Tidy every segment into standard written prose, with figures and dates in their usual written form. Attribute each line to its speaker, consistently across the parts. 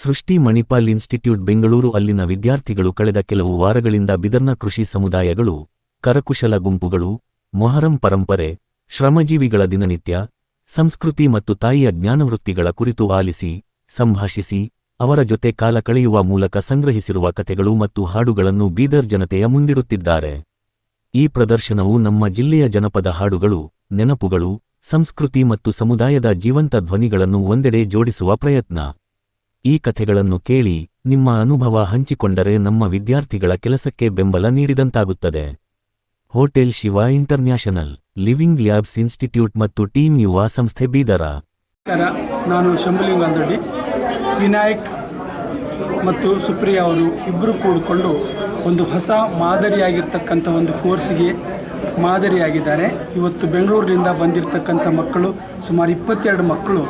Speaker 1: ಸೃಷ್ಟಿ ಮಣಿಪಾಲ್ ಇನ್ಸ್ಟಿಟ್ಯೂಟ್ ಬೆಂಗಳೂರು. ಅಲ್ಲಿನ ವಿದ್ಯಾರ್ಥಿಗಳು ಕಳೆದ ಕೆಲವು ವಾರಗಳಿಂದ ಬಿದರ್ನ ಕೃಷಿ ಸಮುದಾಯಗಳು, ಕರಕುಶಲ ಗುಂಪುಗಳು, ಮೊಹರಂ ಪರಂಪರೆ, ಶ್ರಮಜೀವಿಗಳ ದಿನನಿತ್ಯ, ಸಂಸ್ಕೃತಿ ಮತ್ತು ತಾಯಿಯ ಜ್ಞಾನವೃತ್ತಿಗಳ ಕುರಿತು ಆಲಿಸಿ, ಸಂಭಾಷಿಸಿ, ಅವರ ಜೊತೆ ಕಾಲ ಕಳೆಯುವ ಮೂಲಕ ಸಂಗ್ರಹಿಸಿರುವ ಕಥೆಗಳು ಮತ್ತು ಹಾಡುಗಳನ್ನು ಬೀದರ್ ಜನತೆಯ ಮುಂದಿಡುತ್ತಿದ್ದಾರೆ. ಈ ಪ್ರದರ್ಶನವು ನಮ್ಮ ಜಿಲ್ಲೆಯ ಜನಪದ ಹಾಡುಗಳು, ನೆನಪುಗಳು, ಸಂಸ್ಕೃತಿ ಮತ್ತು ಸಮುದಾಯದ ಜೀವಂತ ಧ್ವನಿಗಳನ್ನು ಒಂದೆಡೆ ಜೋಡಿಸುವ ಪ್ರಯತ್ನ. ಈ ಕಥೆಗಳನ್ನು ಕೇಳಿ, ನಿಮ್ಮ ಅನುಭವ ಹಂಚಿಕೊಂಡರೆ ನಮ್ಮ ವಿದ್ಯಾರ್ಥಿಗಳ ಕೆಲಸಕ್ಕೆ ಬೆಂಬಲ ನೀಡಿದಂತಾಗುತ್ತದೆ. Hotel Shiva international, living labs institute ಮತ್ತು ಟೀಮ್ ಯುವ ಸಂಸ್ಥೆ ಬೀದರ.
Speaker 2: ನಾನು ಶಂಭುಲಿಂಗಂದೊಡ್ಡಿ, ವಿನಾಯಕ್ ಮತ್ತು ಸುಪ್ರಿಯಾ ಅವರು ಇಬ್ಬರು ಕೂಡಿಕೊಂಡು ಒಂದು ಹೊಸ ಮಾದರಿಯಾಗಿರ್ತಕ್ಕಂಥ ಒಂದು ಕೋರ್ಸಿಗೆ ಮಾದರಿಯಾಗಿದ್ದಾರೆ. ಇವತ್ತು ಬೆಂಗಳೂರಿನಿಂದ ಬಂದಿರತಕ್ಕಂಥ ಮಕ್ಕಳು ಸುಮಾರು 22 ಮಕ್ಕಳು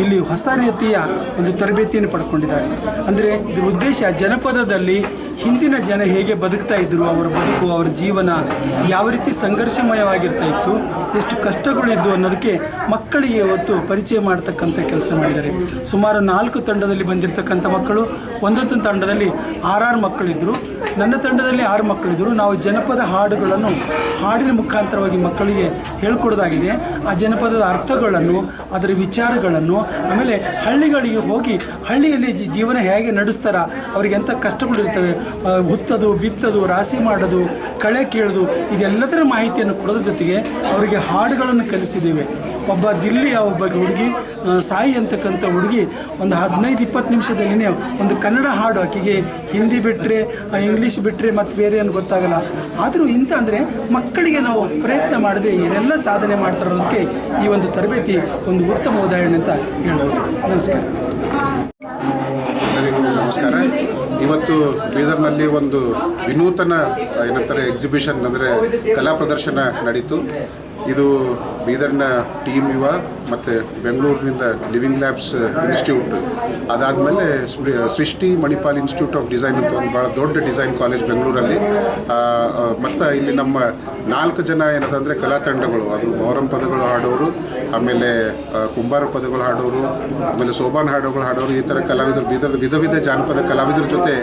Speaker 2: ಇಲ್ಲಿ ಹೊಸ ರೀತಿಯ ಒಂದು ತರಬೇತಿಯನ್ನು ಪಡ್ಕೊಂಡಿದ್ದಾರೆ. ಅಂದರೆ ಇದರ ಉದ್ದೇಶ ಜನಪದದಲ್ಲಿ ಹಿಂದಿನ ಜನ ಹೇಗೆ ಬದುಕ್ತಾ ಇದ್ದರು, ಅವರ ಬದುಕು, ಅವರ ಜೀವನ ಯಾವ ರೀತಿ ಸಂಘರ್ಷಮಯವಾಗಿರ್ತಾ ಇತ್ತು, ಎಷ್ಟು ಕಷ್ಟಗಳಿದ್ದು ಅನ್ನೋದಕ್ಕೆ ಮಕ್ಕಳಿಗೆ ಇವತ್ತು ಪರಿಚಯ ಮಾಡ್ತಕ್ಕಂಥ ಕೆಲಸ ಮಾಡಿದ್ದಾರೆ. ಸುಮಾರು 4 ತಂಡದಲ್ಲಿ ಬಂದಿರತಕ್ಕಂಥ ಮಕ್ಕಳು, ಒಂದೊಂದು ತಂಡದಲ್ಲಿ 6 ಮಕ್ಕಳಿದ್ದರು. ನನ್ನ ತಂಡದಲ್ಲಿ 6 ಮಕ್ಕಳಿದ್ದರು. ನಾವು ಜನಪದ ಹಾಡುಗಳನ್ನು ಹಾಡಿನ ಮುಖಾಂತರವಾಗಿ ಮಕ್ಕಳಿಗೆ ಹೇಳ್ಕೊಡೋದಾಗಿದೆ. ಆ ಜನಪದದ ಅರ್ಥಗಳನ್ನು, ಅದರ ವಿಚಾರಗಳನ್ನು, ಆಮೇಲೆ ಹಳ್ಳಿಗಳಿಗೆ ಹೋಗಿ ಹಳ್ಳಿಯಲ್ಲಿ ಜೀವನ ಹೇಗೆ ನಡೆಸ್ತಾರ, ಅವ್ರಿಗೆ ಎಂಥ ಕಷ್ಟಗಳಿರ್ತವೆ, ಹುತ್ತದು, ಬಿತ್ತದು, ರಾಶಿ ಮಾಡೋದು, ಕಳೆ ಕೀಳೋದು, ಇದೆಲ್ಲದರ ಮಾಹಿತಿಯನ್ನು ಕೊಡೋದ್ರ ಜೊತೆಗೆ ಅವರಿಗೆ ಹಾಡುಗಳನ್ನು ಕಲಿಸಿದ್ದೇವೆ. ಒಬ್ಬ ದಿಲ್ಲಿಯ ಒಬ್ಬ ಹುಡುಗಿ, ಸಾಯಿ ಅಂತಕ್ಕಂಥ ಹುಡುಗಿ, ಒಂದು 15-20 ನಿಮಿಷದಲ್ಲಿನೇ ಒಂದು ಕನ್ನಡ ಹಾಡು, ಆಕೆಗೆ ಹಿಂದಿ ಬಿಟ್ಟರೆ, ಇಂಗ್ಲೀಷ್ ಬಿಟ್ಟರೆ ಮತ್ತು ಬೇರೆ ಏನು ಗೊತ್ತಾಗಲ್ಲ. ಆದರೂ ಇಂಥ ಅಂದರೆ ಮಕ್ಕಳಿಗೆ ನಾವು ಪ್ರಯತ್ನ ಮಾಡಿದ್ರೆ ಏನೆಲ್ಲ ಸಾಧನೆ ಮಾಡ್ತಾರೋದಕ್ಕೆ ಈ ಒಂದು ತರಬೇತಿ ಒಂದು ಉತ್ತಮ ಉದಾಹರಣೆ ಅಂತ ಹೇಳ್ಬೋದು. ನಮಸ್ಕಾರ.
Speaker 3: ನಮಸ್ಕಾರ. ಇವತ್ತು ಬೀದರ್ನಲ್ಲಿ ಒಂದು ವಿನೂತನ ಏನಂತಾರೆ ಎಕ್ಸಿಬಿಷನ್ ಅಂದರೆ ಕಲಾ ಪ್ರದರ್ಶನ ನಡೀತು. ಇದು ಬೀದರ್ನ ಟೀಮ್ ಯುವ ಮತ್ತು ಬೆಂಗಳೂರಿನಿಂದ ಲಿವಿಂಗ್ ಲ್ಯಾಬ್ಸ್ ಇನ್ಸ್ಟಿಟ್ಯೂಟ್, ಅದಾದಮೇಲೆ ಸೃಷ್ಟಿ ಮಣಿಪಾಲ್ ಇನ್ಸ್ಟಿಟ್ಯೂಟ್ ಆಫ್ ಡಿಸೈನ್ ಅಂತ ಒಂದು ಭಾಳ ದೊಡ್ಡ ಡಿಸೈನ್ ಕಾಲೇಜ್ ಬೆಂಗಳೂರಲ್ಲಿ. ಮತ್ತು ಇಲ್ಲಿ ನಮ್ಮ 4 ಜನ ಏನದಂದರೆ ಕಲಾ ತಂಡಗಳು, ಅದು ಮೊಹರಂ ಪದಗಳು ಹಾಡೋರು, ಆಮೇಲೆ ಕುಂಬಾರ ಪದಗಳು ಹಾಡೋರು, ಆಮೇಲೆ ಸೋಬಾನ್ ಹಾಡುಗಳು ಹಾಡೋರು, ಈ ಥರ ಕಲಾವಿದರು, ಬೀದರ್ದ ವಿಧ ವಿಧ ಜಾನಪದ ಕಲಾವಿದರ ಜೊತೆ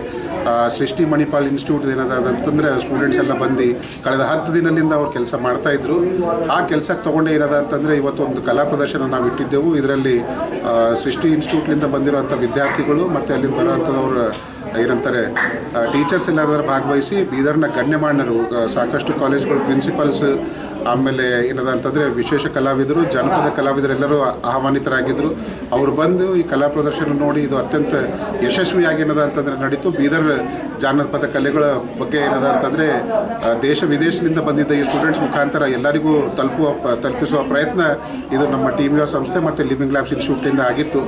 Speaker 3: ಸೃಷ್ಟಿ ಮಣಿಪಾಲ್ ಇನ್ಸ್ಟಿಟ್ಯೂಟ್ ಏನದ ಅಂತಂದರೆ ಸ್ಟೂಡೆಂಟ್ಸ್ ಎಲ್ಲ ಬಂದು ಕಳೆದ 10 ದಿನದಿಂದ ಅವ್ರು ಕೆಲಸ ಮಾಡ್ತಾಯಿದ್ರು. ಆ ಕೆಲಸಕ್ಕೆ ತೊಗೊಂಡೇ ಇರೋದ ಅಂತಂದರೆ ಇವತ್ತು ಒಂದು ಕಲಾ ಪ್ರದರ್ಶನ ನಾವು ಇಟ್ಟಿದ್ದೆವು. ಇದರಲ್ಲಿ ಸೃಷ್ಟಿ ಇನ್ಸ್ಟಿಟ್ಯೂಟ್ಲಿಂದ ಬಂದಿರುವಂಥ ವಿದ್ಯಾರ್ಥಿಗಳು ಮತ್ತು ಅಲ್ಲಿಂದ ಬರೋವಂಥವ್ರು ಏನಂತಾರೆ ಟೀಚರ್ಸ್ ಎಲ್ಲರೂ ಭಾಗವಹಿಸಿ ಬೀದರ್ನ ಗಣ್ಯಮಾನ್ಯರು, ಸಾಕಷ್ಟು ಕಾಲೇಜ್ಗಳು ಪ್ರಿನ್ಸಿಪಲ್ಸ್, ಆಮೇಲೆ ಏನದ ಅಂತಂದರೆ ವಿಶೇಷ ಕಲಾವಿದರು, ಜನಪದ ಕಲಾವಿದರೆಲ್ಲರೂ ಆಹ್ವಾನಿತರಾಗಿದ್ದರು. ಅವರು ಬಂದು ಈ ಕಲಾ ಪ್ರದರ್ಶನ ನೋಡಿ ಇದು ಅತ್ಯಂತ ಯಶಸ್ವಿಯಾಗಿ ಏನದ ಅಂತಂದರೆ ನಡೀತು. ಬೀದರ್ ಜಾನಪದ ಕಲೆಗಳ ಬಗ್ಗೆ ಏನದ ಅಂತಂದರೆ ದೇಶ ವಿದೇಶದಿಂದ ಬಂದಿದ್ದ ಈ ಸ್ಟೂಡೆಂಟ್ಸ್ ಮುಖಾಂತರ ಎಲ್ಲರಿಗೂ ತಲುಪಿಸುವ ಪ್ರಯತ್ನ ಇದು ನಮ್ಮ ಟೀಮ್ ಯುವ ಸಂಸ್ಥೆ ಮತ್ತು ಲಿವಿಂಗ್ ಲ್ಯಾಬ್ಸ್ ಇನ್ಸ್ಟಿಟ್ಯೂಟಿಂದ ಆಗಿತ್ತು.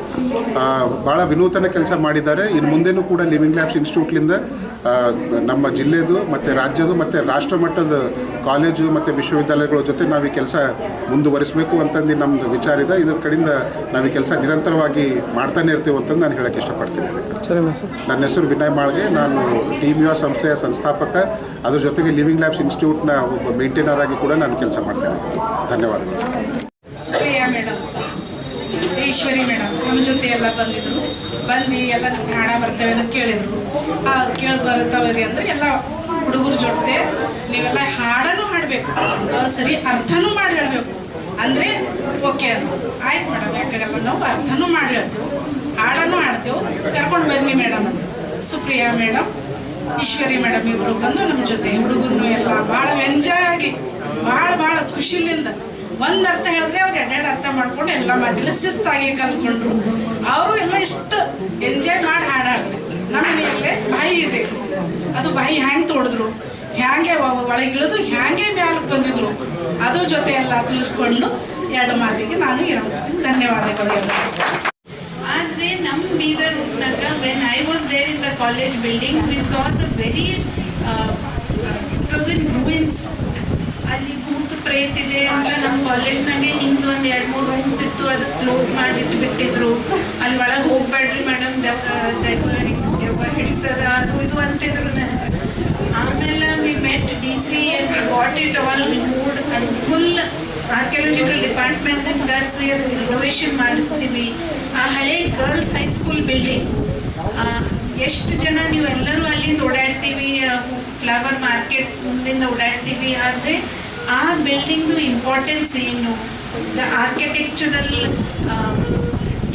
Speaker 3: ಭಾಳ ವಿನೂತನ ಕೆಲಸ ಮಾಡಿದ್ದಾರೆ. ಇನ್ನು ಮುಂದೆನೂ ಕೂಡ ಲಿವಿಂಗ್ ಲ್ಯಾಬ್ಸ್ ಇನ್ಸ್ಟಿಟ್ಯೂಟ್ಲಿಂದ ನಮ್ಮ ಜಿಲ್ಲೆದು ಮತ್ತು ರಾಜ್ಯದು ಮತ್ತು ರಾಷ್ಟ್ರ ಮಟ್ಟದ ಕಾಲೇಜು ಮತ್ತು ವಿಶ್ವವಿದ್ಯಾಲಯಗಳ ಜೊತೆ ನಾವು ಈ ಕೆಲಸ ಮುಂದುವರಿಸಬೇಕು ಅಂತಂದು ನಮ್ಮದು ವಿಚಾರ ಇದೆ. ಇದ್ರ ಕಡೆಯಿಂದ ನಾವು ಈ ಕೆಲಸ ನಿರಂತರವಾಗಿ ಮಾಡ್ತಾನೆ ಇರ್ತೀವಿ ಅಂತಂದು ನಾನು ಹೇಳೋಕ್ಕೆ ಇಷ್ಟಪಡ್ತೀನಿ. ನನ್ನ ಹೆಸರು ವಿನಯ್ ಮಾಳ್ಗೆ, ನಾನು ಟೀಮ್ ಯುವ ಸಂಸ್ಥೆಯ ಸಂಸ್ಥಾಪಕ, ಅದ್ರ ಜೊತೆಗೆ ಲಿವಿಂಗ್ ಲ್ಯಾಬ್ಸ್ ಇನ್ಸ್ಟಿಟ್ಯೂಟ್ನ ಒಬ್ಬ ಮೇಂಟೈನರ್ ಆಗಿ ಕೂಡ ನಾನು ಕೆಲಸ ಮಾಡ್ತೇನೆ. ಧನ್ಯವಾದಗಳು.
Speaker 4: ಸುಪ್ರಿಯಾ ಮೇಡಮ್, ಈಶ್ವರಿ ಮೇಡಮ್ ನಮ್ಮ ಜೊತೆ ಎಲ್ಲ ಬಂದು ಎಲ್ಲ ಹಾಡ ಬರ್ತವೆ ಅಂತ ಕೇಳಿದರು. ಕೇಳಿ ಬರುತ್ತವ್ರಿ ಅಂದರೆ ಎಲ್ಲ ಹುಡುಗರ ಜೊತೆ ನೀವೆಲ್ಲ ಹಾಡನ್ನು ಹಾಡಬೇಕು, ಅವ್ರು ಸರಿ ಅರ್ಥನೂ ಮಾಡಿ ಹೇಳಬೇಕು ಅಂದರೆ ಓಕೆ ಅಂತ. ಆಯ್ತು ಮೇಡಮ್, ಯಾಕಾಗಲ್ಲ, ನಾವು ಅರ್ಥನೂ ಮಾಡಿ ಹೇಳ್ತೇವೆ, ಹಾಡನ್ನು ಹಾಡ್ತೇವೆ, ಕರ್ಕೊಂಡು ಬನ್ನಿ ಮೇಡಮ್ ಅಂತ. ಸುಪ್ರಿಯಾ ಮೇಡಮ್, ಈಶ್ವರಿ ಮೇಡಮ್ ಇವರು ಬಂದು ನಮ್ಮ ಜೊತೆ ಹುಡುಗರು ಎಲ್ಲ ಭಾಳ ಎಂಜಾಯ್ ಆಗಿ ಭಾಳ ಖುಷಿಲಿಂದ ಒಂದು ಅರ್ಥ ಹೇಳಿದ್ರೆ ಅವ್ರು 2 ಅರ್ಥ ಮಾಡ್ಕೊಂಡು ಎಲ್ಲ ಮಾತಿಲ್ಲ ಶಿಸ್ತಾಗಿ ಕಲ್ತ್ಕೊಂಡ್ರು. ಅವರು ಎಲ್ಲ ಇಷ್ಟು ಎಂಜಾಯ್ ಮಾಡಿ ಹಾಡಾಡ್ಬೇಕು. ನಮ್ಮ ಮನೆಯಲ್ಲೇ ಬಾಯಿ ಇದೆ, ಅದು ಬಾಯಿ ಹ್ಯಾಂಗೆ ತೋಡಿದ್ರು, ಹ್ಯಾಂಗೆ ಒಳಗಿಳಿದು ಹ್ಯಾಂಗೆ ಮ್ಯಾಲಕ್ಕೆ ಬಂದಿದ್ರು, ಅದ್ರ ಜೊತೆ ಎಲ್ಲ ತಿಳಿಸ್ಕೊಂಡು 2 ಮಾತಿಗೆ ನಾನು ಇರೋದು. ಧನ್ಯವಾದಗಳು ಎಲ್ಲ.
Speaker 5: ಆದರೆ ನಮ್ಮ ಬೀದರ್ ಊರಿನಾಗ when I was there in the college building we saw the very it was in ruins. ಅಲ್ಲಿ ಭೂತ ಪ್ರೇತ್ ಇದೆ ಅಂತ ನಮ್ಮ ಕಾಲೇಜ್ನಾಗೆ ಹಿಂದೆ ಒಂದು 2-3 ರೂಮ್ಸ್ ಇತ್ತು, ಅದು ಕ್ಲೋಸ್ ಮಾಡಿಟ್ಟು ಬಿಟ್ಟಿದ್ರು. ಅಲ್ಲಿ ಒಳಗೆ ಹೋಗ್ಬೇಡ್ರಿ ಮೇಡಮ್, ದೆವ್ವ ಹಿಡಿತದ ಅದು ಇದು ಅಂತಿದ್ರು ನನಗೆ. ಆಮೇಲೆ we met DC and we got it all removed and full archaeological department ಕರೆಸಿ ಅದು ರಿನೋವೇಷನ್ ಮಾಡಿಸ್ತೀವಿ. ಆ ಹಳೆ ಗರ್ಲ್ಸ್ ಹೈಸ್ಕೂಲ್ ಬಿಲ್ಡಿಂಗ್ ಎಷ್ಟು ಜನ ನೀವು ಎಲ್ಲರೂ ಅಲ್ಲಿಂದ ಓಡಾಡ್ತೀವಿ, ಫ್ಲವರ್ ಮಾರ್ಕೆಟ್ ಮುಂದಿಂದ ಓಡಾಡ್ತೀವಿ, ಆದರೆ ಆ ಬಿಲ್ಡಿಂಗ್ದು ಇಂಪಾರ್ಟೆನ್ಸ್ ಏನು, the architectural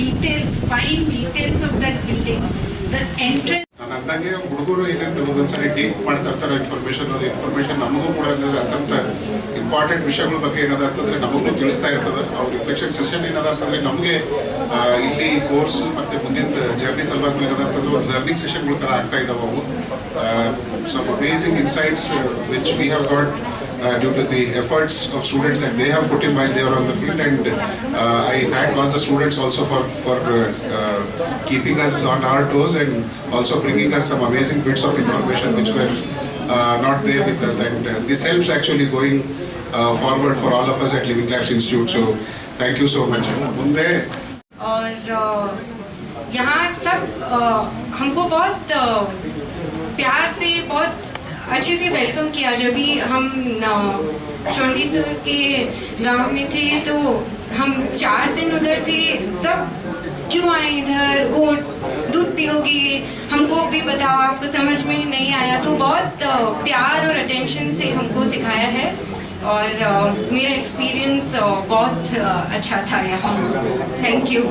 Speaker 5: details, fine details of that building, the entrance.
Speaker 3: ನಾನು ಅಂದಂಗೆ ಹುಡುಗರು ಏನೇನು ಒಂದೊಂದ್ಸರಿ ಟೇಕ್ ಮಾಡ್ತಾ ಇರ್ತಾರೆ ಇನ್ಫಾರ್ಮೇಷನ್, ಅದು ಇನ್ಫಾರ್ಮೇಷನ್ ನಮಗೂ ಕೂಡ ಅಂತಂತ ಇಂಪಾರ್ಟೆಂಟ್ ವಿಷಯಗಳ ಬಗ್ಗೆ ಏನದ ಅಂತಂದ್ರೆ ನಮಗೂ ತಿಳಿಸ್ತಾ ಇರ್ತದೆ. ಅವ್ರ ರಿಫ್ಲೆಕ್ಷನ್ ಸೆಷನ್ ಏನದ ಅಂತಂದ್ರೆ ನಮಗೆ ಇಲ್ಲಿ ಕೋರ್ಸ್ ಮತ್ತೆ ಮುಂದಿನ ಜರ್ನಿ ಸಲುವಾಗಿ ಏನದ ಅಂತಂದ್ರೆ ಒಂದು ಲರ್ನಿಂಗ್ ಸೆಷನ್ಗಳ ಥರ ಆಗ್ತಾ ಇದಾವೆ ಅವು. Some amazing insights which we have got due to the efforts of students that they have put in while they were on the field, and I thank all the students also for keeping us on our toes and also bringing us some amazing bits of information which were not there with us, and this helps actually going forward for all of us at Living Labs Institute. So thank you so much. Munde
Speaker 6: और यहाँ सब हमको बहुत प्यार से, बहुत अच्छे से वेलकम किया. जब भी हम चौंडी सर के गांव में थे तो हम 4 दिन उधर थे. सब क्यों आए इधर, वो दूध पियोगे, हमको भी बताओ, आपको समझ में नहीं आया. तो बहुत प्यार और अटेंशन से हमको सिखाया है और मेरा एक्सपीरियंस बहुत अच्छा था यहाँ. Thank you.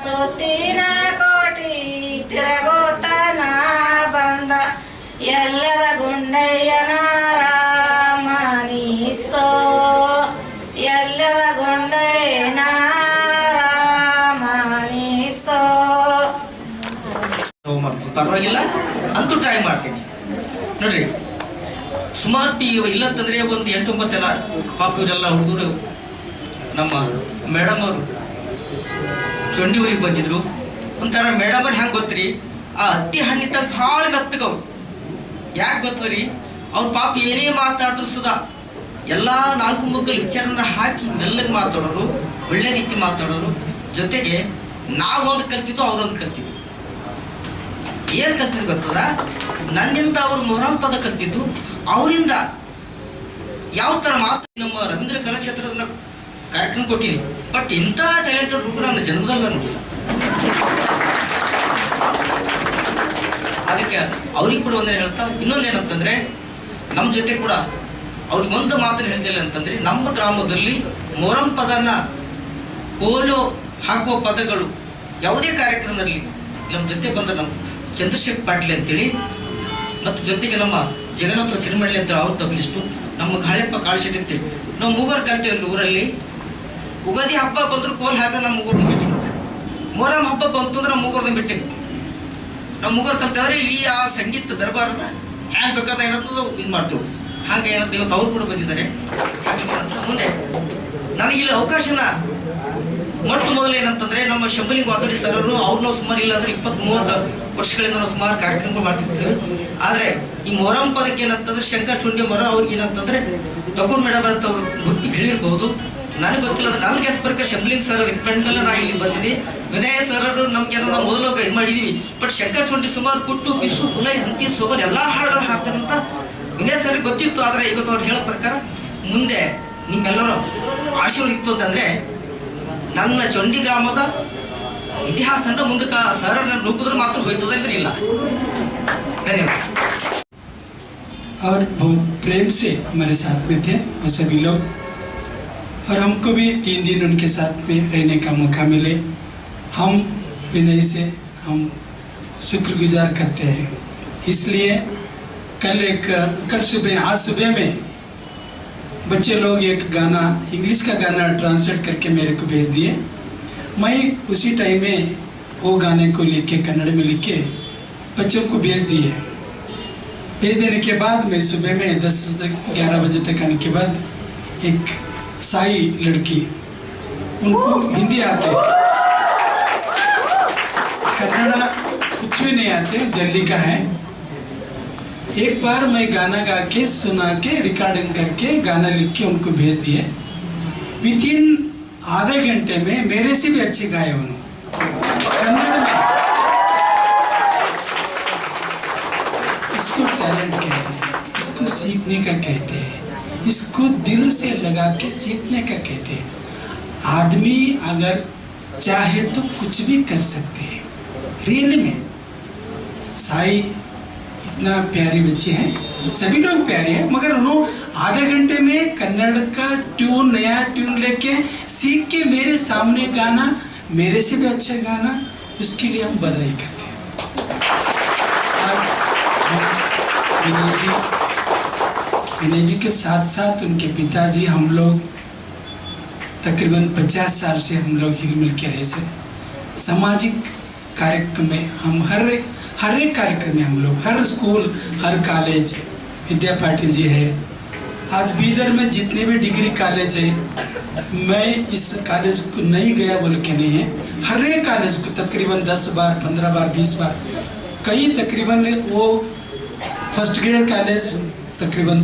Speaker 7: ಸುತ್ತಿನ ಕೋಟಿ ತಿರಗೋತನ ಬಂದ ಎಲ್ಲದ ಗುಂಡಯ್ಯನ ರಾಮನಿಸೋ ಎಲ್ಲದ ಗುಂಡಯ್ಯನ ರಾಮನಿಸೋ.
Speaker 8: ಪರವಾಗಿಲ್ಲ ಅಂತೂ ಟ್ರೈ ಮಾಡ್ತೀನಿ ನೋಡ್ರಿ. ಸುಮಾರು ಇಲ್ಲಂತಂದ್ರೆ ಒಂದು 8-9 ಜನ ಪಾಪ ಇವರೆಲ್ಲ ಹುಡುಗರು ನಮ್ಮ ಮೇಡಮ್ ಅವರು ಚೊಂಡಿ ಊರಿಗೆ ಬಂದಿದ್ರು. ಒಂಥರ ಮೇಡಮ್ ಅವ್ರು ಹೆಂಗೆ ಗೊತ್ತ್ರಿ, ಆ ಹತ್ತಿ ಹಣ್ಣಿದ್ದಾಗ ಭಾಳ ಮೆತ್ತಗವ್ರು. ಯಾಕೆ ಗೊತ್ತರಿ, ಅವ್ರು ಪಾಪ ಏನೇ ಮಾತಾಡಿದ್ರು ಸುಧಾ ಎಲ್ಲ 4 ಮುಗ್ಗಲು ವಿಚಾರನ ಹಾಕಿ ಮೆಲ್ಲಗೆ ಮಾತಾಡೋರು, ಒಳ್ಳೆ ರೀತಿ ಮಾತಾಡೋರು. ಜೊತೆಗೆ ನಾವೊಂದು ಕಲ್ತಿದ್ದು ಅವರೊಂದು ಕಲ್ತಿದ್ವಿ. ಏನು ಕಲ್ತಿದ್ದು ಗೊತ್ತದ, ನನ್ನಿಂದ ಅವರು ಮೊಹರಂ ಪದ ಕಲ್ತಿದ್ದು, ಅವರಿಂದ ಯಾವ ಥರ ಮಾತು. ನಮ್ಮ ರವೀಂದ್ರ ಕಲಾಕ್ಷೇತ್ರದ ಕಾರ್ಯಕ್ರಮ ಕೊಟ್ಟಿನಿ, ಬಟ್ ಇಂಥ ಟ್ಯಾಲೆಂಟೆಡ್ ಹುಡುಗರು ನನ್ನ ಜನ್ಮದಲ್ಲಿ ನೋಡಿಲ್ಲ. ಅದಕ್ಕೆ ಅವ್ರಿಗೆ ಕೂಡ ಒಂದೇ ಹೇಳ್ತಾ, ಇನ್ನೊಂದೇನಂತಂದ್ರೆ ನಮ್ಮ ಜೊತೆ ಕೂಡ ಅವ್ರಿಗೆ ಒಂದು ಮಾತನ್ನು ಹೇಳ್ತಿಲ್ಲ ಅಂತಂದ್ರೆ, ನಮ್ಮ ಗ್ರಾಮದಲ್ಲಿ ಮೊಹರಂ ಪದನ ಕೋಲು ಹಾಕುವ ಪದಗಳು ಯಾವುದೇ ಕಾರ್ಯಕ್ರಮದಲ್ಲಿ ನಮ್ಮ ಜೊತೆ ಬಂದ ನಮ್ಮ ಚಂದ್ರಶೇಖರ್ ಪಾಟೀಲ್ ಅಂತೇಳಿ, ಮತ್ತು ಜೊತೆಗೆ ನಮ್ಮ ಜಗನ್ನಾಥ ಸಿರಿಮಳ್ಳಿ ಅಂತ ಅವ್ರು ತಬಲಿಸ್ಟು, ನಮ್ಮ ಗಾಳೆಪ್ಪ ಕಾಳಶೆಟ್ಟಿ ಅಂತೇಳಿ ನಾವು ಮೂವರು ಕಲ್ತೇವಲ್ಲಿ ಊರಲ್ಲಿ. ಉಗಾದಿ ಹಬ್ಬ ಬಂದ್ರು ಕೋಲ್ ಹಾಕಿದ್ರೆ ನಮ್ಮ ಮೂಗರ್ನ ಬಿಟ್ಟಿವಿ. ಮೊಹರಂ ಹಬ್ಬ ಬಂತು ಅಂದ್ರೆ ನಮ್ಮ ಮೂಗರ್ನ ಬಿಟ್ಟಿವಿ. ನಮ್ಮ ಮೂಗರ್ ಕಲ್ತಿದ್ರೆ ಇಲ್ಲಿ ಆ ಸಂಗೀತ ದರ್ಬಾರದ ಹ್ಯಾಂಗೆ ಬೇಕಾದ ಏನಂತದ್ದು ಇದು ಮಾಡ್ತೀವಿ. ಹಾಗೆ ಏನಂತ ಇವತ್ತು ಅವ್ರು ಕೂಡ ಬಂದಿದ್ದಾರೆ. ಹಾಗೆ ಮುಂದೆ ನನಗೆ ಇಲ್ಲಿ ಅವಕಾಶನ ಮೊಟ್ಟ ಮೊದಲು ಏನಂತಂದ್ರೆ ನಮ್ಮ ಶಂಭುಲಿಂಗ ವಾದೋಡಿ ಸರ್ರು ಅವ್ರನ್ನೂ ಸುಮಾರು ಇಲ್ಲ ಅಂದ್ರೆ 20-30 ವರ್ಷಗಳಿಂದ ನಾವು ಸುಮಾರು ಕಾರ್ಯಕ್ರಮಗಳು ಮಾಡ್ತಿರ್ತೀವಿ. ಆದ್ರೆ ಈ ಮೊಹರಂ ಪದಕ್ಕೆ ಏನಂತಂದ್ರೆ ಶಂಕರ್ ಚುಂಡಿ ಮೊರ ಅವ್ರಿಗೆ ಏನಂತಂದ್ರೆ ತಗೋರ್ ಮೇಡಮ್ ಅಂತ ಅವ್ರು ಗುರುತಿಗೆ ಹೇಳಿರ್ಬಹುದು, ನನಗೆ ಗೊತ್ತಿಲ್ಲ. ಅದು ನನಗೆ ಪ್ರಕಾರ ಶಂಭುಲಿಂಗ ಸರ್ ರಿಕಮೆಂಡ್ ಮೇಲೆ ನಾ ಇಲ್ಲಿ ಬಂದಿದ್ದೆ. ವಿನಯ ಸರ್ ನಮ್ಗೆ ಏನೋ ನಾವು ಮೊದಲು ಇದು ಮಾಡಿದೀವಿ. ಬಟ್ ಶಂಕರ್ ಚುಂಡಿ ಸುಮಾರು ಕುಟ್ಟು ಬಿಸು ಬುಲೈ ಹಂತಿ ಸೋಬರ್ ಎಲ್ಲಾ ಹಾಡುಗಳು ಹಾಡ್ತಕ್ಕಂಥ ವಿನಯ ಸರ್ ಗೊತ್ತಿತ್ತು. ಆದ್ರೆ ಇವತ್ತು ಅವ್ರು ಹೇಳೋ ಪ್ರಕಾರ ಮುಂದೆ ನಿಮ್ಮೆಲ್ಲರೂ ಆಶೀರ್ವಾದ ಇತ್ತು ಅಂತಂದ್ರೆ ನನ್ನ ಚೊಂಡಿ ಗ್ರಾಮದ ಇತಿಹಾಸ ಅಂದ್ರೆ ಮುಂದಕ್ಕೆ ಸರ್ ನುಗ್ಗಿದ್ರೆ ಮಾತ್ರ ಹೋಯ್ತದೆ ಅಂದ್ರೆ ಇಲ್ಲ. ಧನ್ಯವಾದ.
Speaker 2: और बहुत प्रेम से हमारे साथ में थे वो सभी लोग, और हमको भी 3 दिन उनके साथ में रहने का मौका मिले. हम विनय से हम शुक्रगुजार करते हैं. इसलिए कल सुबह आज सुबह में बच्चे लोग एक गाना इंग्लिश का गाना ट्रांसलेट करके मेरे को भेज दिए. मैं उसी टाइम में वो गाने को लिख के कन्नड़ में लिख के बच्चों को भेज दिए. भेज देने के बाद मैं सुबह में 10 से 11 बजे तक आने के बाद एक साई लड़की, उनको हिंदी आते, कन्नड़ा कुछ भी नहीं आते, दिल्ली का है. एक बार मैं गाना गा के सुना के रिकॉर्डिंग करके गाना लिख के उनको भेज दिए. विदिन आधे घंटे में मेरे से भी अच्छे गाए उन्होंने कन्नड़ में. इसको टैलेंट कहते हैं, इसको सीखने का कहते हैं, इसको दिल से लगा के सीखने का कहते हैं. आदमी अगर चाहे तो कुछ भी कर सकते हैं. रियल में साई इतना प्यारी बच्चे हैं, सभी लोग प्यारे हैं, मगर उन्होंने आधे घंटे में कन्नड़ का ट्यून, नया ट्यून लेके सीख के मेरे सामने गाना, मेरे से भी अच्छा गाना, उसके लिए हम बधाई करते हैं. आज विनय जी के साथ साथ उनके पिताजी, हम लोग तकरीबन 50 साल से हम लोग हिल मिल के रहे से. सामाजिक कार्यक्रम में हम हर एक कार्यक्रम में हम लोग, हर स्कूल, हर कॉलेज, विद्या पाटिल जी है. आज बीदर में जितने भी डिग्री कॉलेज है, मैं इस कॉलेज को नहीं गया बोल के नहीं है, हर एक कॉलेज को तकरीबन 10 बार, 15 बार, 20 बार, कई तकरीबन वो फर्स्ट ग्रेड कॉलेज तकरीबन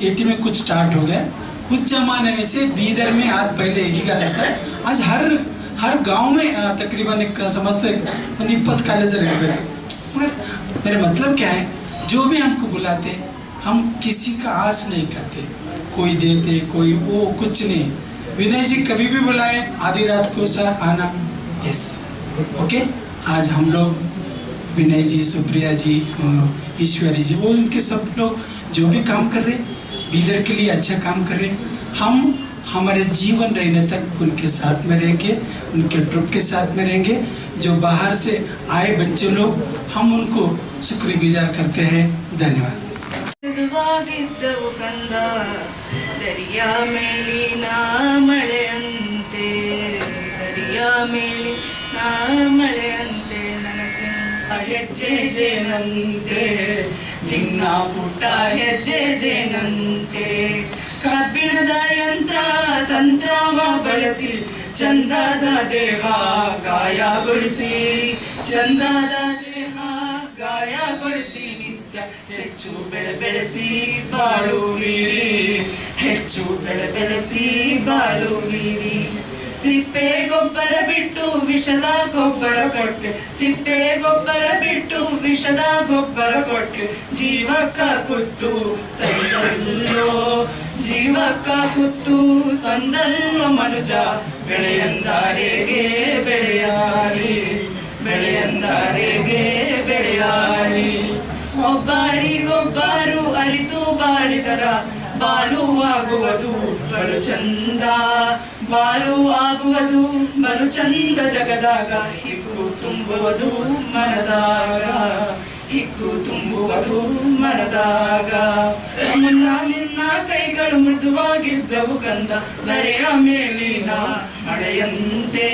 Speaker 2: 80 में कुछ स्टार्ट हो गया. उस जमाने में से बीदर में आज पहले एक ही कॉलेज था. आज हर गांव में तकरीबन एक समझते 20 कॉलेज रहते. मगर मेरा मतलब क्या है, जो भी हमको बुलाते हम किसी का आस नहीं करते, कोई देते कोई वो कुछ नहीं. विनय जी कभी भी बुलाए आधी रात को सर आना, यस ओके. आज हम लोग विनय जी, सुप्रिया जी, ईश्वरी जी, वो उनके सब लोग जो भी काम कर रहे बीदर के लिए अच्छा काम कर रहे. हम हमारे जीवन रहने तक उनके साथ में रहेंगे, उनके ट्रुप के साथ में रहेंगे. जो बाहर से आए बच्चे लोग, हम उनको शुक्रगुजार करते हैं. धन्यवाद.
Speaker 5: ಮೃದುವಾಗಿದ್ದವು ಕಂದ ದರಿಯಾ ಮೇಲಿನ ಮಳೆಯಂತೆ, ದರಿಯಾ ಮೇಲಿನ ಮಳೆಯಂತೆ ನನ್ನ ಹೆಜ್ಜೆ ಜೇನಂತೆ, ನಿನ್ನ ಪುಟ್ಟ ಹೆಜ್ಜೆ ಜೇನಂತೆ. ಕಬ್ಬಿಣದ ಯಂತ್ರ ತಂತ್ರವ ಬಳಸಿ ಚಂದದ ದೇಹ ಗಾಯಗೊಳಿಸಿ, ಚಂದದ ದೇಹ ಗಾಯಗೊಳಿಸಿ, ನಿತ್ಯ ಹೆಚ್ಚು ಬೆಳೆಸಿ ಬಾಳುವಿರಿ, ಹೆಚ್ಚು ಬೆಳೆಸಿ ಬಾಳುವಿರಿ. ತಿಪ್ಪೆ ಗೊಬ್ಬರ ಬಿಟ್ಟು ವಿಷದ ಗೊಬ್ಬರ ಕೊಟ್ಟು, ತಿಪ್ಪೆ ಗೊಬ್ಬರ ಬಿಟ್ಟು ವಿಷದ ಗೊಬ್ಬರ ಕೊಟ್ಟು, ಜೀವಕ್ಕ ಕುತ್ತು ತಂದಲ್ಲೋ, ಜೀವಕ್ಕ ಕುತ್ತು ತಂದಲ್ಲೋ ಮನುಜ. ಬೆಳೆಯಂದಾರೆಗೆ ಬೆಳೆಯಾರಿ, ಬೆಳೆಯಂದಾರೆಗೆ ಬೆಳೆಯಾರಿ. ಒಬ್ಬರಿಗೊಬ್ಬರು ಅರಿತು ಬಾಳಿದರ ಬಾಳು ಆಗುವುದು ಬಲು ಚಂದ, ಬಾಳು ಆಗುವುದು ಬಲು ಚಂದ. ಜಗದಾಗ ಹಿಗ್ಗು ತುಂಬುವುದು ಮನದಾಗ, ಹಿಗ್ಗು ತುಂಬುವುದು ಮನದಾಗ. ಮುನ್ನ ಮುನ್ನ ಕೈಗಳು ಮೃದುವಾಗಿದ್ದವು ಕಂದ ದರೆಯ ಮೇಲಿನ ಮಳೆಯಂತೆ,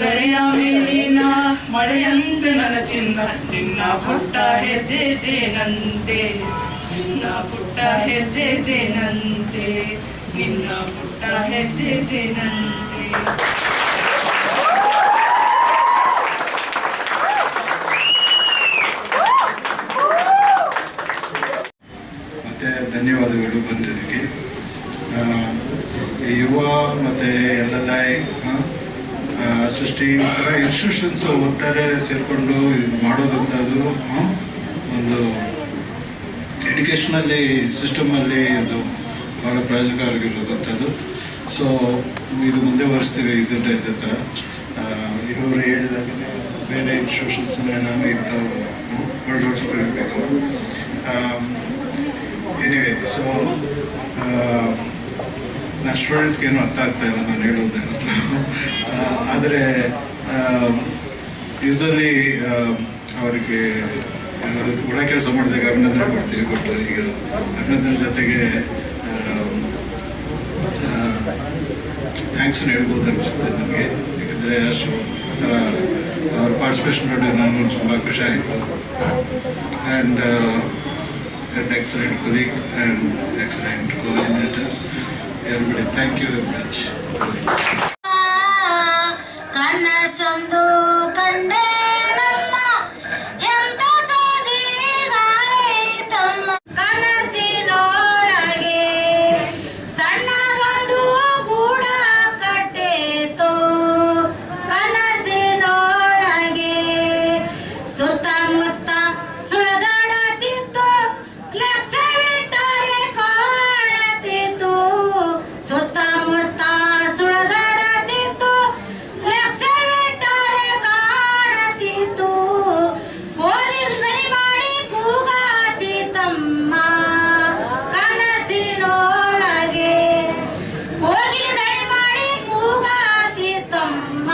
Speaker 5: ದರೆಯ ಮೇಲಿನ ಮಳೆಯಂತೆ ನನ್ನ ಚಿನ್ನ. ನಿನ್ನ ಪುಟ್ಟ ಹೆಜ್ಜೆ ಜೇನಂತೆ, ನಿನ್ನ ಪುಟ್ಟ ಹೆಜ್ಜೆ ಜೇನಂತೆ, ನಿನ್ನ ಪುಟ್ಟ ಹೆಜ್ಜೆ ಜೇನಂತೆ.
Speaker 9: ಧನ್ಯವಾದಗಳು ಬಂದಿದ್ದಕ್ಕೆ. ಯುವ ಮತ್ತು LLI ಸೃಷ್ಟಿ ಈ ಥರ ಇನ್ಸ್ಟಿಟ್ಯೂಷನ್ಸ್ ಒಟ್ಟಾರೆ ಸೇರಿಕೊಂಡು ಇದು ಮಾಡೋದಂಥದ್ದು ಒಂದು ಎಜುಕೇಷನಲ್ಲಿ ಸಿಸ್ಟಮಲ್ಲಿ ಅದು ಭಾಳ ಪ್ರಯೋಜನಕಾರಿಯಾಗಿರೋದಂಥದ್ದು. ಸೊ ಇದು ಮುಂದೆ ವರ್ಷತೀವಿ ಇದೇ ಥರ ಇವರು ಹೇಳಿದಾಗ ಬೇರೆ ಇನ್ಸ್ಟಿಟ್ಯೂಷನ್ಸ್ನ ನಾನು ಇಂಥವು ಹೊರಡಿಸ್ಕೊಳ್ಬೇಕು. ಎನಿವೇ, ಸೊ ನಾ ಸ್ಟೂಡೆಂಟ್ಸ್ಗೇನು ಅರ್ಥ ಆಗ್ತಾ ಇಲ್ಲ ನಾನು ಹೇಳೋದು. ಆದರೆ ಯೂಸಲಿ ಅವರಿಗೆ ಒಳ್ಳೆ ಕೆಲಸ ಮಾಡಿದಾಗ ಅಭಿನಂದನೆ ಕೊಡ್ತೀವಿ. ಬಟ್ ಈಗ ಅಭಿನಂದನೆ ಜೊತೆಗೆ ಥ್ಯಾಂಕ್ಸನ್ನು ಹೇಳ್ಬೋದು ಅನಿಸುತ್ತೆ ನನಗೆ. ಯಾಕಂದರೆ ಅಷ್ಟು ಥರ ಅವ್ರ ಪಾರ್ಟಿಸಿಪೇಷನ್ ನೋಡಿ ನಾನು ತುಂಬ ಖುಷಿ ಆಯಿತು. And an excellent colleague and excellent coordinators. Everybody, thank you very much.
Speaker 7: ಕನಸೊಂದು ಕಂಡೆ ನಮ್ಮ ಎಂತ ಸೋಜಿಗಾಯಿತಮ್ಮ ಕನಸಿನೊಳಗೆ ಸಣ್ಣದೊಂದು ಗೂಡ ಕಟ್ಟಿತು ಕನಸಿನೊಳಗೆ ಸುತ್ತಮುತ್ತ ಸುಳದಾಡತಿತ್ತು ಲಕ್ಷವಿಟ್ಟರೆ ಕಾಣತಿತ್ತು ಸುತ್ತಮುತ್ತ ಸುಳದಾಡತಿತ್ತು ಲಕ್ಷವಿಟ್ಟರೆ ಕಾಣತಿತ್ತು ಕೋಲಿರ್ಗರಿ ಮಾಡಿ ಕೂಗಾತಿತ್ತಮ್ಮ ಕನಸಿನೊಳಗೆ ಕೋಲಿರ್ಗರಿ ಮಾಡಿ ಕೂಗಾತಿತ್ತಮ್ಮ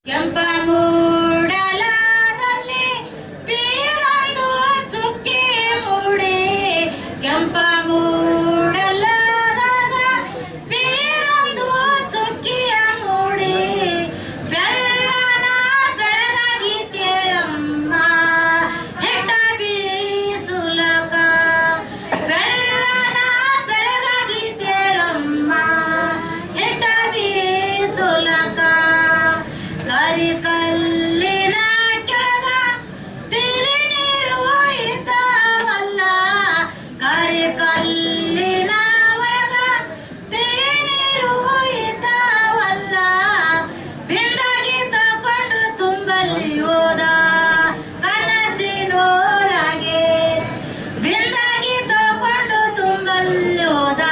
Speaker 7: ಕೆಂಪ ಮೂಡಲದಲ್ಲಿ ಬೀಳೊಂದು ಚುಕ್ಕಿ ಮೂಡಿ ಕೆಂಪ ಮೂಡಲದಾಗ ಬೀಳೊಂದು ಚುಕ್ಕಿಯ ಮೂಡಿ ಬೆಳ್ಳನ ಬೆಳಗಾಗಿ ತೇಳಮ್ಮ ಹೆಟ್ಟ ಬೀಸುಲಕ ಬೆಳ್ಳನ ಬೆಳಗಾಗಿ ತೇಳಮ್ಮ ಹೆಟ್ಟ ಬೀಸುಲಕ ಕರಿ ಕಲ್ಲಿನ ಕೆಳಗ ತಿಳಿ ನೀರು ಇದ್ದವಲ್ಲ ಕರಿ ಕಲ್ಲಿನ ಒಳಗ ತಿಳಿ ನೀರು ಇದ್ದವಲ್ಲ ಬಿಂದಾಗಿ ತಕೊಂಡು ತುಂಬಲ್ಲಿ ಹೋದ ಕನಸಿನೊಳಗೆ ಬಿಂದಾಗಿ ತಕೊಂಡು ತುಂಬಲ್ಲಿ ಹೋದ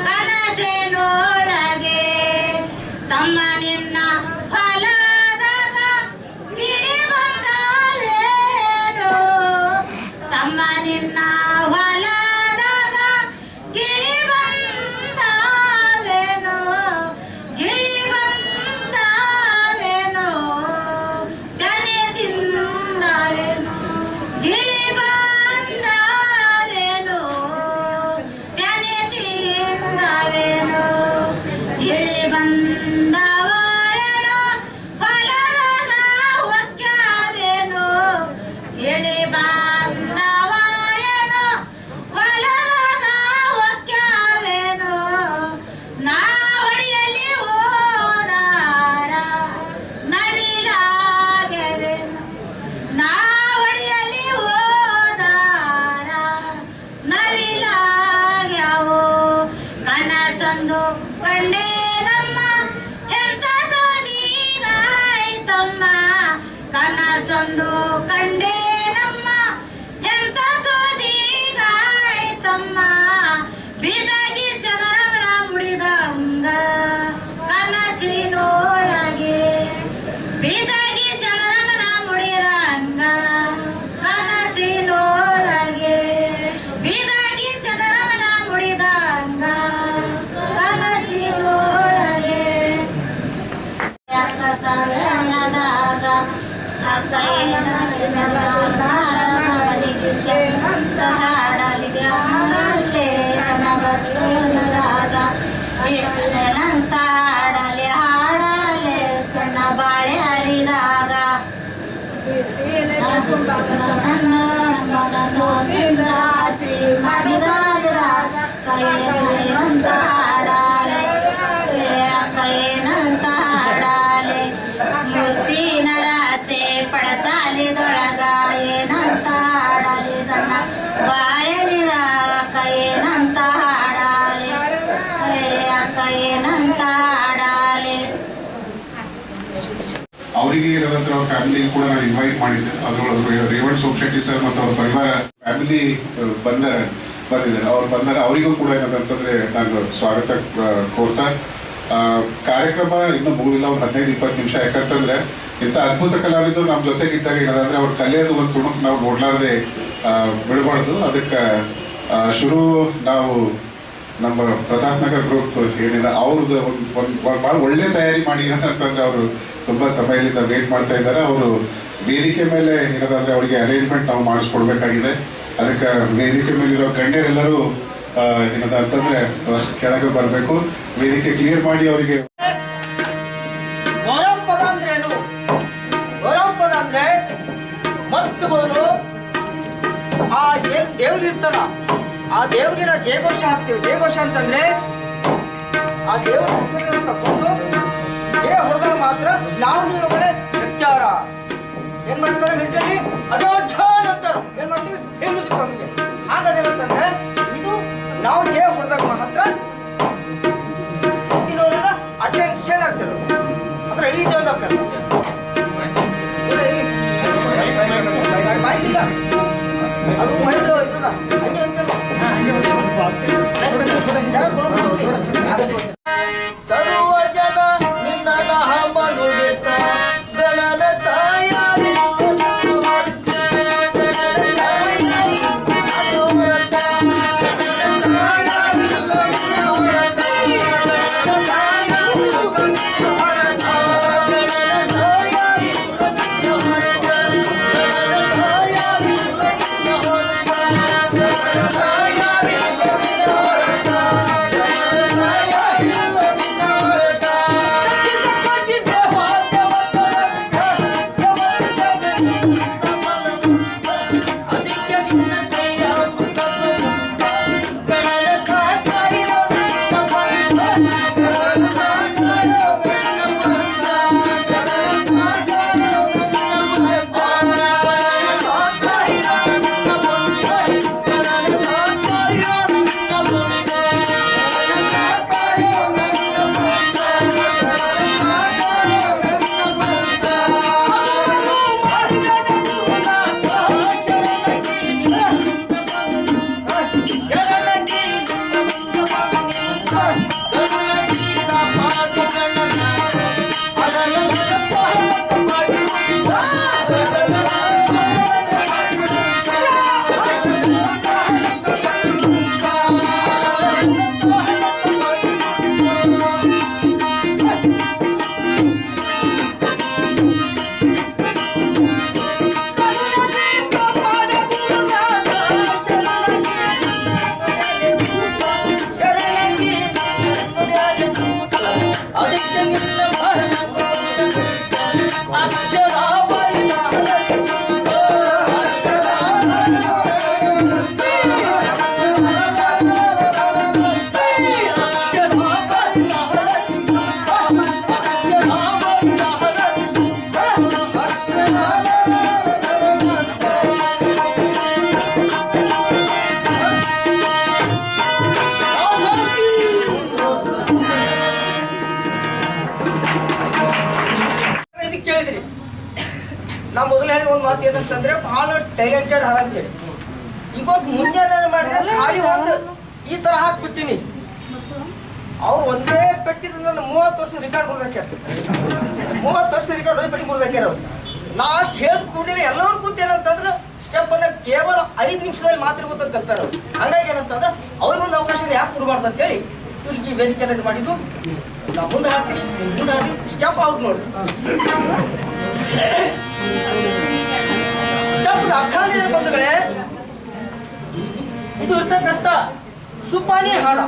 Speaker 7: ಕನಸಿನೊಳಗೆ ತಮ್ಮ ನಿನ್ನ ಹೊಲದಾಗ ಗಿಳಿ ಬಂದಾವೇನೋ ತಮ್ಮ ನಿನ್ನ ಹೊಲದಾಗ ಗಿಳಿ ಬಂದಾವೇನೋ ಗಿಳಿ ಬಂದಾವೇನೋ ದನೆ ತಿಂದಾವೇನೋ ಗಿಳಿ ಬಂದಾವೇನೋ ದನೆ ತಿಂದಾವೇನೋ ಗಿಳಿ ಬಂದವಾಯೇನೋ ಹೊಲದಾಗ ಹೊಕ್ಕಾವೇನೋ ಗಿಳಿ ಬಂದವಾಯೇನೋ ಹೊಲದಾಗ ಹೊಕ್ಕಾವೇನೋ ನಾ ಹೊಡಿಯಲ್ಲಿ ಹೋದಾರ ನವಿಲಾಗೆವೇನೋ ನಾ ಹೊಡಿಯಲ್ಲಿ ಹೋದಾರ ನವಿಲಾಗ್ಯಾವೋ ಕನಸೊಂದು ಕಂಡೆ ನಮ್ಮ ಎಂತ ಸೋಜಿಗಾಯ್ತಮ್ಮ ಕನಸೊಂದು ಕಂಡೆ ನಮ್ಮ ಎಂತ ಸೋಜಿಗಾಯ್ತಮ್ಮ ಬಿದಾಗಿ ಚದರಮಣ ಮುಡಿದಂಗ ಕನಸಿನೊಳಗೆ ಬಿದಾಗಿ ಚದರಮಣ ಮುಡಿದಂಗ ಕನಸಿನೊಳಗೆ ಬಿದಾಗಿ ಚದರಮಣ ಮುಡಿದಂಗ ಕನಸಿನೊಳಗೆ ಯಾಕ ಸಣ್ಣದಾಗ ಅಕ್ಕ ಏನವನಿಗೆ ಚೆನ್ನಂತ ಹಾಡಲಿಗೆ ಅಲ್ಲೇ ಸಣ್ಣ ಬಸ್ಸದಾಗ ಏನಂತ ಹಾಡಲಿ ಹಾಡಲೆ ಸಣ್ಣ ಬಾಳೆ ಹರಿದಾಗ ಆಸಿ ಮಾಡಿದಾಗ ಕೈನಂತ ಹಾಡಲೆ ಅಕ್ಕ ಏನಂತ ಹಾಡಲೆ ಮುತ್ತಿನ ರಾಸೆ ಪಡಸಾಲಿದೊಳಗ
Speaker 3: ಅವ್ರ ಫ್ಯಾಮಿಲಿಗೆ ಕೂಡ ನಾನು ಇನ್ವೈಟ್ ಮಾಡಿದ್ದೆ. ಅದರೊಳಗೆ ರೇವಣ್ ಸೋಮಶೆಟ್ಟಿ ಸರ್ ಮತ್ತು ಅವ್ರ ಪರಿವಾರ ಫ್ಯಾಮಿಲಿ ಬಂದಿದ್ದಾರೆ. ಅವ್ರು ಬಂದರೆ ಅವರಿಗೂ ಕೂಡ ಏನಂತಂದರೆ ನಾನು ಸ್ವಾಗತ ಕೋರ್ತಾ. ಕಾರ್ಯಕ್ರಮ ಇನ್ನೂ ಮುಗಿದಿಲ್ಲ, ಒಂದು 15-20 ನಿಮಿಷ. ಯಾಕಂತಂದರೆ ಇಂಥ ಅದ್ಭುತ ಕಲಾವಿದರು ನಮ್ಮ ಜೊತೆಗಿದ್ದಾಗ ಏನದಂದರೆ ಅವ್ರ ಕಲಿಯೋದು ಒಂದು ತುಣುಕು ನಾವು ನೋಡ್ಲಾರ್ದೆ ಬಿಡಬಾರ್ದು. ಅದಕ್ಕೆ ಶುರು ನಾವು ನಮ್ಮ ಪ್ರತಾಪ್ ನಗರ್ ಗ್ರೂಪ್ ಏನಿದೆ ಅವ್ರದ್ದು ಒಂದು ಭಾಳ ಒಳ್ಳೆ ತಯಾರಿ ಮಾಡಿ ಏನಂತಂದರೆ ಅವರು ತುಂಬ ಸಮಯದಿಂದ ವೇಟ್ ಮಾಡ್ತಾ ಇದ್ದಾರೆ. ಅವರು ವೇದಿಕೆ ಮೇಲೆ ಏನದಂದರೆ ಅವರಿಗೆ ಅರೇಂಜ್ಮೆಂಟ್ ನಾವು ಮಾಡಿಸ್ಕೊಡ್ಬೇಕಾಗಿದೆ. ಅದಕ್ಕೆ ವೇದಿಕೆ ಮೇಲಿರೋ ಗಣ್ಯರೆಲ್ಲರೂ ಏನದಂತಂದರೆ ಕೆಳಗೆ ಬರಬೇಕು, ವೇದಿಕೆ ಕ್ಲಿಯರ್ ಮಾಡಿ ಅವರಿಗೆ.
Speaker 10: ಗೌರವ ಪದ ಅಂದ್ರೇನು? ಗೌರವ ಪದ ಅಂದ್ರೆ ಮೊಟ್ಟ ಮೊದಲು ಆ ಏನ್ ದೇವ್ರು ಇರ್ತಾರ ಆ ದೇವ್ರಿನ ಜಯಘೋಷ ಹಾಕ್ತೀವಿ. ಜಯಘೋಷ ಅಂತಂದ್ರೆ ಆ ದೇವ್ರ ಹೆಸರನ್ನು ತಕೊಂಡು ಜಯ ಹೊಡೆದಾಗ ಮಾತ್ರ ನಾವು ನೀವುಗಳೇ ವಿಚಾರ ಏನ್ ಮಾಡ್ತಾರೆ ಮಿಲಿಟರಿ ಅಡೋಚಾನ್ ಅಂತಾರ. ಏನ್ ಮಾಡ್ತೀವಿ ಹಿಂದೂ ನಮಗೆ ಹಾಗದೇನಂತಂದ್ರೆ ಇದು ನಾವು ಜಯ ಹೊಡೆದಾಗ ಮಾತ್ರ ಹಿಂದಿನವರೆಲ್ಲ ಅಟೆನ್ಷನ್ ಆಗ್ತಾರೆ. ಅಂದ್ರೆ ಇಡೀ ದೇವದ ಬಾಯ್ಕಿಲ್ಲ ಅದು ಮಹಿಳೆ ಇದ್ದದ ಸರ್ವ ಜನ ನಿನ್ನ ನಾಮ ನುಡಿತ ಗಣನ ತಾಯಾರಿ ನಾ ಮೊದಲು ಹೇಳಿದ ಒಂದು ಮಾತು ಏನಂತಂದ್ರೆ ಬಹಳ ಟ್ಯಾಲೆಂಟೆಡ್ ಹಾಕಂತೇಳಿ. ಇವತ್ತು ಮುಂಜಾನೆ ಮಾಡಿದ್ರೆ ಖಾಲಿ ಒಂದು ಈ ತರ ಹಾಕ್ಬಿಟ್ಟಿನಿ. ಅವ್ರು ಒಂದೇ ಪೆಟ್ಟಿದಿಂದ 30 ವರ್ಷ ರೆಕಾರ್ಡ್ ಕೊಡ್ಬೇಕ್ಯಾರ. 30 ವರ್ಷ ರೆಕಾರ್ಡ್ ಒಂದೇ ಪೆಟ್ಟಿ ಕೊಡ್ಬೇಕ್ಯಾರ. ಅವ್ರು ಲಾಸ್ಟ್ ಹೇಳಿದ ಕೂಡಿನ ಎಲ್ಲರೂ ಕೂತೇನಂತಂದ್ರೆ ಸ್ಟೆಪ್ ಅನ್ನ ಕೇವಲ 5 ನಿಮಿಷದಲ್ಲಿ ಮಾತ್ರ ಗೊತ್ತಂತ ಕಲ್ತಾರ. ಹಂಗಾಗಿ ಏನಂತಂದ್ರೆ ಅವ್ರಿಗೊಂದು ಅವಕಾಶ ಯಾಕೆ ಕೊಡಬಾರ್ದು ಅಂತೇಳಿ ಇವ್ರಿಗೆ ಈ ವೇದಿಕೆ ಇದು ಮಾಡಿದ್ದು. ನಾವು ಮುಂದೆ ಹಾಡ್ತೀನಿ, ಮುಂದೆ ಹಾಡ್ತೀನಿ, ಸ್ಟೆಪ್ ಔಟ್ ನೋಡಿ. ಸ್ಟೆಪ್ ಅರ್ಥ ಅಂದ್ರೆ ಬಂಧುಗಳೇ, ಇದು ಇರ್ತಕ್ಕಂಥ ಸುಪಾನಿ ಹಾಡ.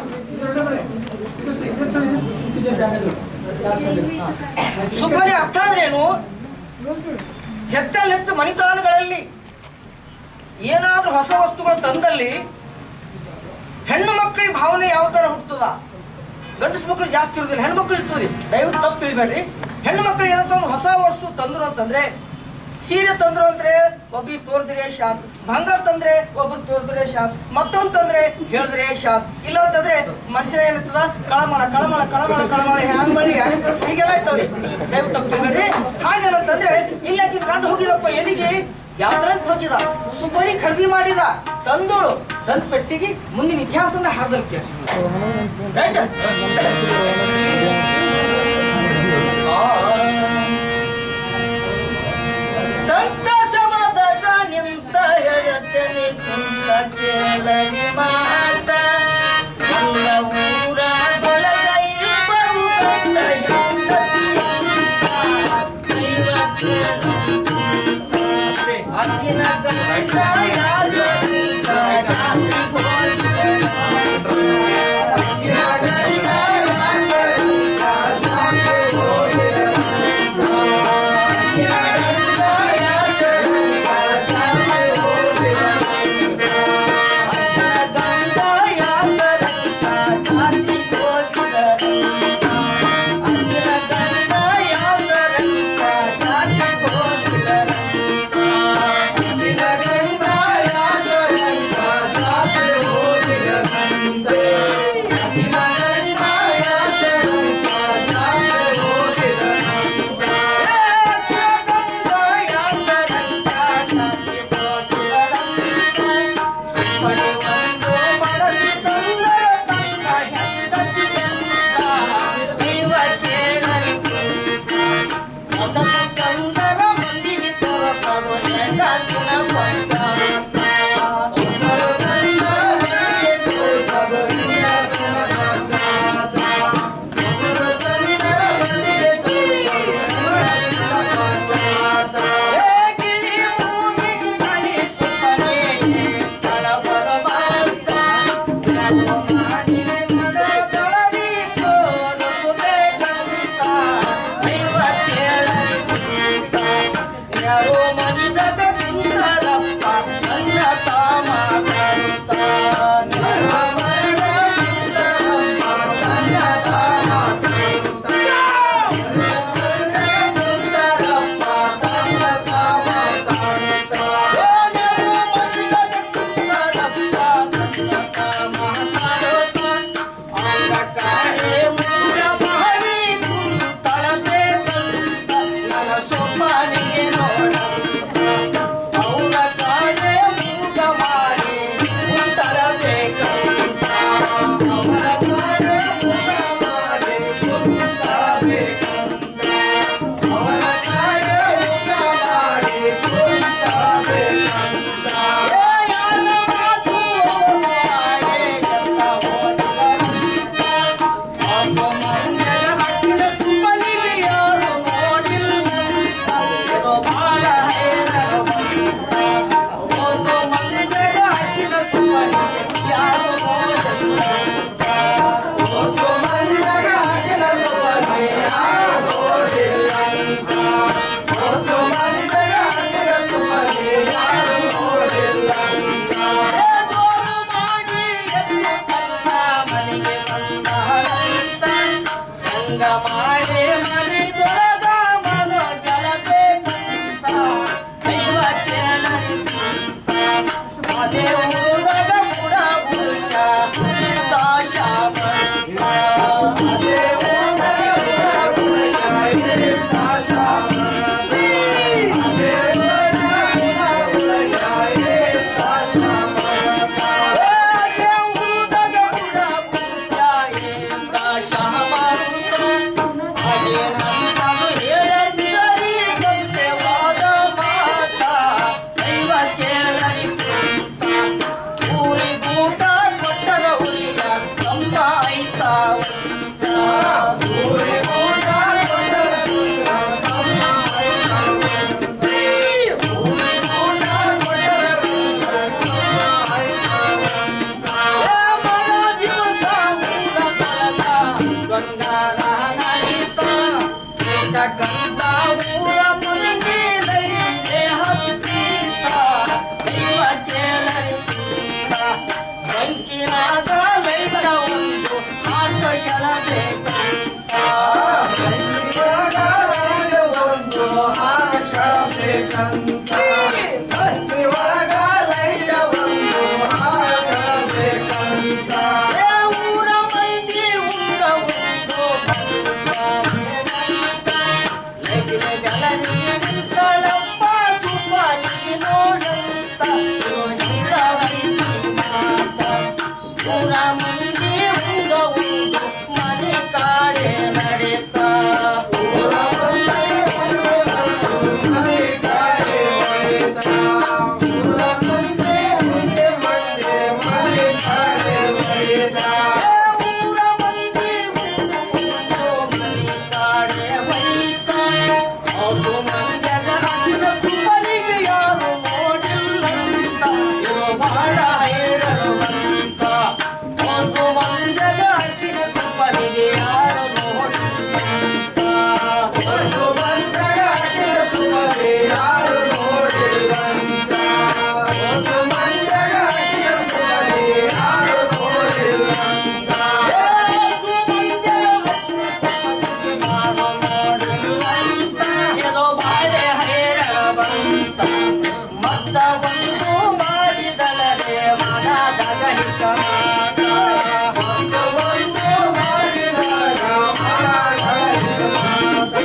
Speaker 10: ಸುಪಾನಿ ಅರ್ಥ ಅಂದ್ರೇನು? ಹೆಚ್ಚು ಮನಿತಾನಗಳಲ್ಲಿ ಏನಾದ್ರೂ ಹೊಸ ವಸ್ತುಗಳು ತಂದಲ್ಲಿ ಹೆಣ್ಣು ಮಕ್ಕಳಿಗೆ ಭಾವನೆ ಯಾವ ತರ ಹುಟ್ಟುತ್ತದ? ಗಂಡಸು ಮಕ್ಕಳು ಜಾಸ್ತಿ ಇರುದಿಲ್ಲ, ಹೆಣ್ಣು ಮಕ್ಕಳು ಇರ್ತದ್ರಿ. ದಯವಿಟ್ಟು ತಪ್ಪು ತಿಳಿಬೇಡ್ರಿ. ಹೆಣ್ಣು ಮಕ್ಕಳು ಏನಂತ ಒಂದು ಹೊಸ ವಸ್ತು ತಂದ್ರು ಅಂತಂದ್ರೆ ಸೀರೆ ತಂದ್ರು ಅಂದ್ರೆ ಒಬ್ರಿಗೆ ತೋರಿದ್ರೆ ಶಾಕ್, ಬಂಗಾರ ತಂದ್ರೆ ಒಬ್ರು ತೋರಿದ್ರೆ ಶಾಕ್, ಮತ್ತೊಂದು ತಂದ್ರೆ ಹೇಳಿದ್ರೆ ಶಾಕ್. ಇಲ್ಲ ಅಂತಂದ್ರೆ ಮನುಷ್ಯನ ಏನಂತದ ಕಳಮಳ ಕಳಮಳ ಕಳಮಳ ಕಳಮಳ ಹ್ಯಾಂಗ್ ಮಾಡಿ ಯಾರಿಗೆ ತೋರಿಸಿ ಹೀಗೆಲ್ಲ ಆಯ್ತವ್ರಿ. ದಯವಿಟ್ಟು ತಪ್ಪಿಬೇಡ್ರಿ. ಹಾಗೇನಂತಂದ್ರೆ ಇಲ್ಲಕ್ಕೆ ಗಂಡು ಹೋಗಿದಪ್ಪ ಎಲ್ಲಿಗೆ, ಯಾವ್ದ್ರಂತ ಹೋಗಿದ, ಸುಪಾರಿ ಖರೀದಿ ಮಾಡಿದ, ತಂದೋಳು ತಂದ ಪೆಟ್ಟಿಗೆ ಮುಂದಿನ ಇತಿಹಾಸನ ಹಾಡ್ದಂತೆ ರೈಟ್. ಸಂತಸವಾದಾಗ ನಿಂತ ಹೇಳುತ್ತೇನೆ ಕುಂತ ಕೇಳರಿ ಮಾತ, ಎಲ್ಲ ಊರಾದೊಳಗ ಇಬ್ಬರು ಗಂಡ ಹೆಂಡತಿ ಅಕ್ಕಿನ ಗಂಡ ಯಾದರಿಂದ ರಾತ್ರಿ ಹೋಗಿದರ, ಅಕ್ಕಿನ ಗಂಡ ಯಾದರಿಂದ ರಾತ್ರಿ ಹೋಗಿದರ, ಅಕ್ಕಿನ ಗಂಡ ಯಾದರಿಂದ ರಾತ್ರಿ ಹೋಗಿದರ, ಅಕ್ಕಿನ ಗಂಡ ಯಾದರಿಂದ ರಾತ್ರಿ ಹೋಗಿದರ, ಅಕ್ಕಿನ ಗಂಡ ಯಾದರಿಂದ ರಾತ್ರಿ ಹೋಗಿದರ, ಅಕ್ಕಿನ ಗಂಡ ಒಂದು ಮಾಡಿದಳರೆ ಮನದಾಗ ಹಿತ ಮಾತ ಒಂದು ಮಾಡಿದಳ ಮನದಾಗ ಹಿತ ಮಾತ